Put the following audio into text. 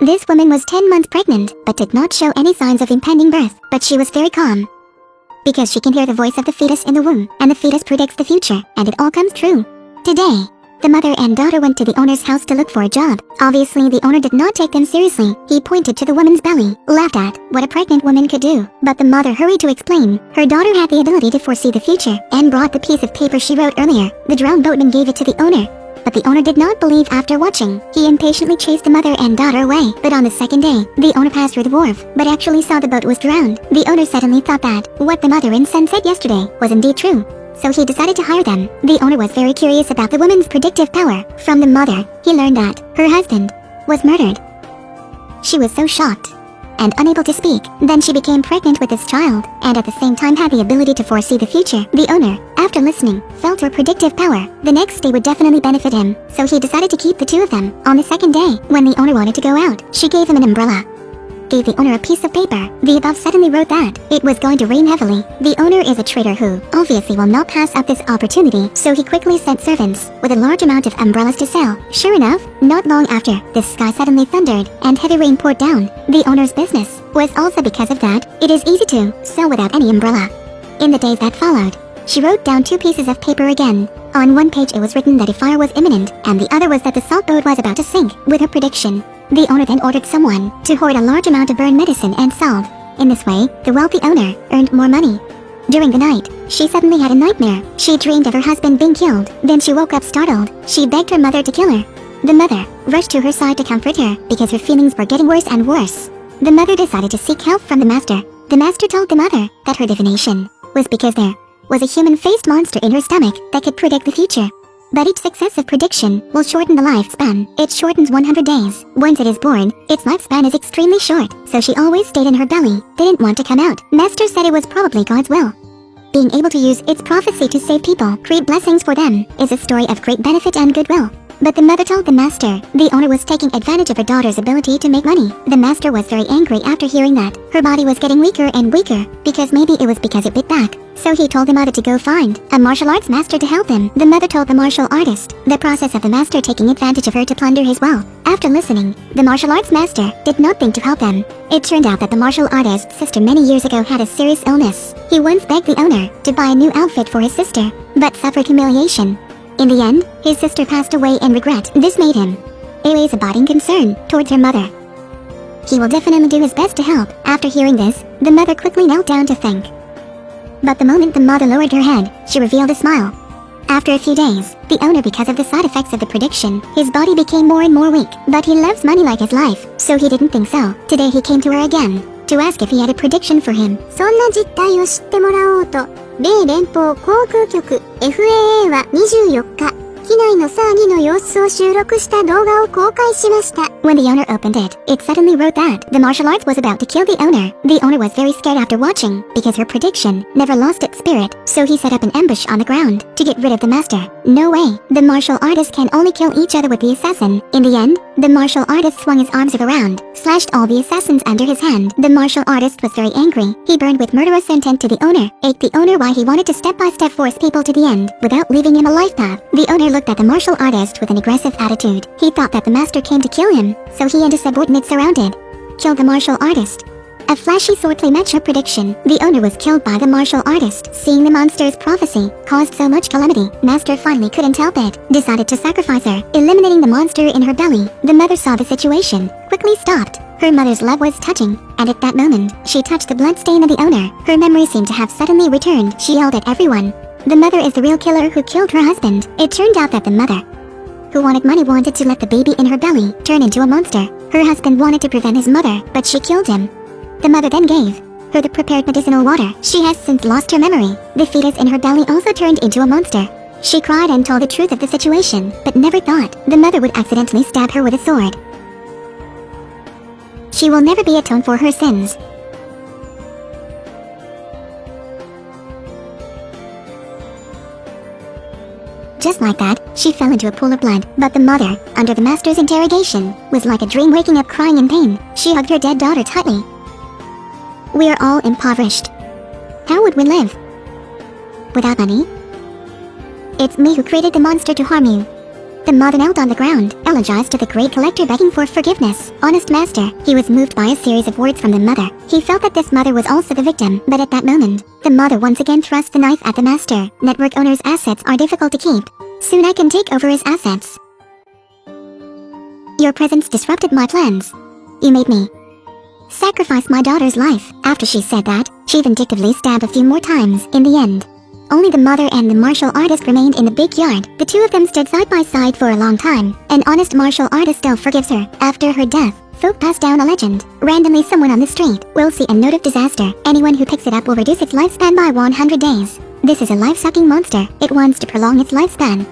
This woman was 10 months pregnant, but did not show any signs of impending birth, but she was very calm. Because she can hear the voice of the fetus in the womb, and the fetus predicts the future, and it all comes true. Today, the mother and daughter went to the owner's house to look for a job. Obviously, the owner did not take them seriously. He pointed to the woman's belly, laughed at what a pregnant woman could do. But the mother hurried to explain. Her daughter had the ability to foresee the future, and brought the piece of paper she wrote earlier. The drowned boatman gave it to the owner. But the owner did not believe after watching. He impatiently chased the mother and daughter away. But on the second day, the owner passed through the wharf, but actually saw the boat was drowned. The owner suddenly thought that what the mother and son said yesterday was indeed true. So he decided to hire them. The owner was very curious about the woman's predictive power. From the mother, he learned that her husband was murdered. She was so shocked and unable to speak. Then she became pregnant with this child, and at the same time had the ability to foresee the future. The owner, after listening, felt her predictive power. The next day would definitely benefit him, so he decided to keep the two of them. On the second day, when the owner wanted to go out, she gave him an umbrella. Gave the owner a piece of paper. The above suddenly wrote that it was going to rain heavily. The owner is a trader who obviously will not pass up this opportunity, so he quickly sent servants with a large amount of umbrellas to sell. Sure enough, not long after, the sky suddenly thundered and heavy rain poured down. The owner's business was also because of that. It is easy to sell without any umbrella. In the days that followed, she wrote down two pieces of paper again. On one page it was written that a fire was imminent, and the other was that the salt boat was about to sink. With her prediction, the owner then ordered someone to hoard a large amount of burn medicine and salt. In this way, the wealthy owner earned more money. During the night, she suddenly had a nightmare. She dreamed of her husband being killed. Then she woke up startled. She begged her mother to kill her. The mother rushed to her side to comfort her because her feelings were getting worse and worse. The mother decided to seek help from the master. The master told the mother that her divination was because there was a human-faced monster in her stomach that could predict the future. But each successive prediction will shorten the lifespan. It shortens 100 days. Once it is born, its lifespan is extremely short, so she always stayed in her belly, didn't want to come out. Master said it was probably God's will. Being able to use its prophecy to save people, create blessings for them, is a story of great benefit and goodwill. But the mother told the master the owner was taking advantage of her daughter's ability to make money. The master was very angry after hearing that her body was getting weaker and weaker, because maybe it was because it bit back. So he told the mother to go find a martial arts master to help him. The mother told the martial artist the process of the master taking advantage of her to plunder his wealth. After listening, the martial arts master did not think to help them. It turned out that the martial artist's sister many years ago had a serious illness. He once begged the owner to buy a new outfit for his sister, but suffered humiliation. In the end, his sister passed away in regret. This made him raise abiding concern towards her mother. He will definitely do his best to help. After hearing this, the mother quickly knelt down to thank. But the moment the mother lowered her head, she revealed a smile. After a few days, the owner, because of the side effects of the prediction, his body became more and more weak. But he loves money like his life, so he didn't think so. Today he came to her again to ask if he had a prediction for him. そんな実態を知ってもらおうと、米連邦航空局 FAA は24日、機内の騒ぎの様子を収録した動画を公開しました。When the owner opened it, it suddenly wrote that the martial arts was about to kill the owner. The owner was very scared after watching, because her prediction never lost its spirit, so he set up an ambush on the ground to get rid of the master. No way, the martial artists can only kill each other with the assassin. In the end, the martial artist swung his arms around, slashed all the assassins under his hand. The martial artist was very angry. He burned with murderous intent to the owner, ate the owner while he wanted to step-by-step force people to the end, without leaving him a life path. The owner looked at the martial artist with an aggressive attitude. He thought that the master came to kill him, so he and his subordinates surrounded, killed the martial artist. A flashy swordplay matched her prediction. The owner was killed by the martial artist. Seeing the monster's prophecy caused so much calamity, master finally couldn't help it, decided to sacrifice her, eliminating the monster in her belly. The mother saw the situation, quickly stopped. Her mother's love was touching, and at that moment, she touched the bloodstain of the owner. Her memory seemed to have suddenly returned. She yelled at everyone. The mother is the real killer who killed her husband. It turned out that the mother, who wanted money, wanted to let the baby in her belly turn into a monster. Her husband wanted to prevent his mother, but she killed him. The mother then gave her the prepared medicinal water. She has since lost her memory. The fetus in her belly also turned into a monster. She cried and told the truth of the situation, but never thought the mother would accidentally stab her with a sword. She will never be atoned for her sins. Just like that, she fell into a pool of blood. But the mother, under the master's interrogation, was like a dream, waking up crying in pain. She hugged her dead daughter tightly. We are all impoverished. How would we live without money? It's me who created the monster to harm you. The mother knelt on the ground, elogized to the great collector begging for forgiveness. Honest master, he was moved by a series of words from the mother. He felt that this mother was also the victim, but at that moment, the mother once again thrust the knife at the master. Network owner's assets are difficult to keep. Soon I can take over his assets. Your presence disrupted my plans. You made me sacrifice my daughter's life. After she said that, she vindictively stabbed a few more times. In the end, only the mother and the martial artist remained in the big yard. The two of them stood side by side for a long time. An honest martial artist still forgives her. After her death, folk pass down a legend. Randomly someone on the street will see a note of disaster. Anyone who picks it up will reduce its lifespan by 100 days. This is a life-sucking monster. It wants to prolong its lifespan.